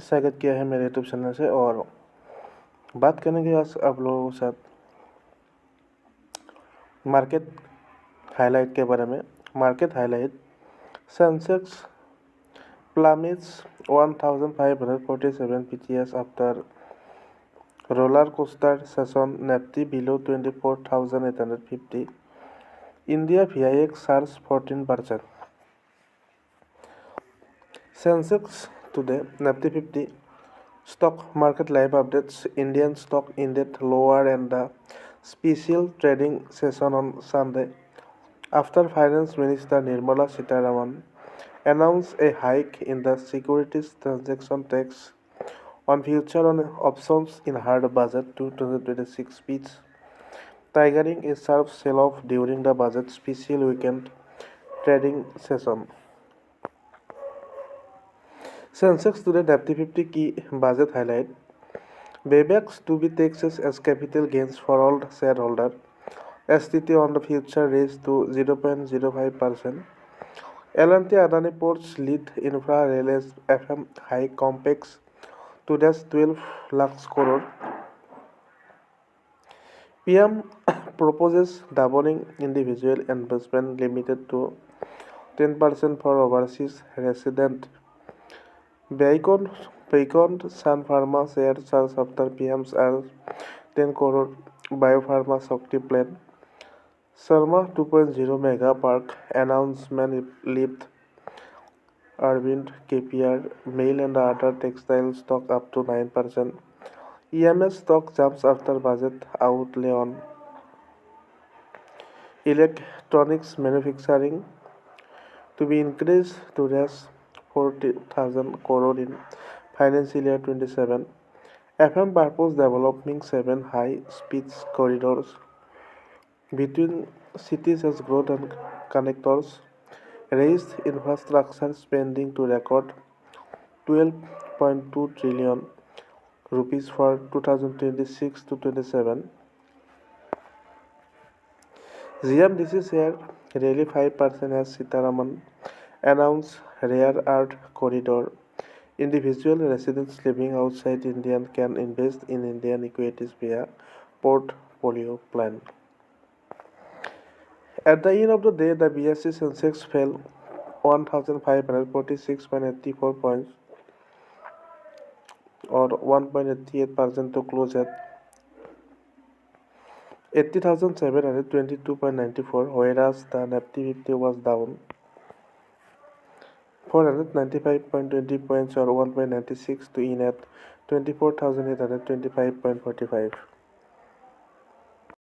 स्वागत किया है मेरे यूट्यूब चैनल से। और बात करेंगे आज आप लोगों के साथ मार्केट हाईलाइट के बारे में। Market highlight: Sensex plummets 1547 PTS after roller coaster session. Nifty below 24,850. India VIX surge 14%. Sensex Today, Nifty 50. Stock market live updates. Indian stock index lower in the special trading session on Sunday after Finance Minister Nirmala Sitharaman announced a hike in the securities transaction tax on future on options in her budget 2026 speech, triggering a sharp sell-off during the budget special weekend trading session. Sensex Today Nifty 50 key budget highlight: Buybacks to be taxed as capital gains for all shareholders. STT on the future raised to 0.05%. L&T Adani Ports lead infra railways FM high capex to dash 12 lakhs crore. PM proposes doubling individual investment limited to 10% for overseas resident. Biocon Sun Pharma share surge after PM's 10 crore Biopharma Shakti plan. Sharma 2.0 mega park announcement lift Arvind, KPR Mill and other textile stock up to 9%. EMS stock jumps after budget outlay on electronics manufacturing to be increased to raise 40,000 crore in financial year 27. FM purpose developing 7 high-speed corridors between cities as growth and connectors. Raised infrastructure spending to record 12.2 trillion rupees for 2026 to 27. GMDC share rally 5% as Sitharaman announced rare earth corridor. Individual residents living outside India can invest in Indian equities via portfolio plan. At the end of the day, the BSE Sensex fell 1,546.84 points or 1.88% to close at 80,722.94, whereas the Nifty 50 was down 495.20 points or 1.96 to in at 24,825.45.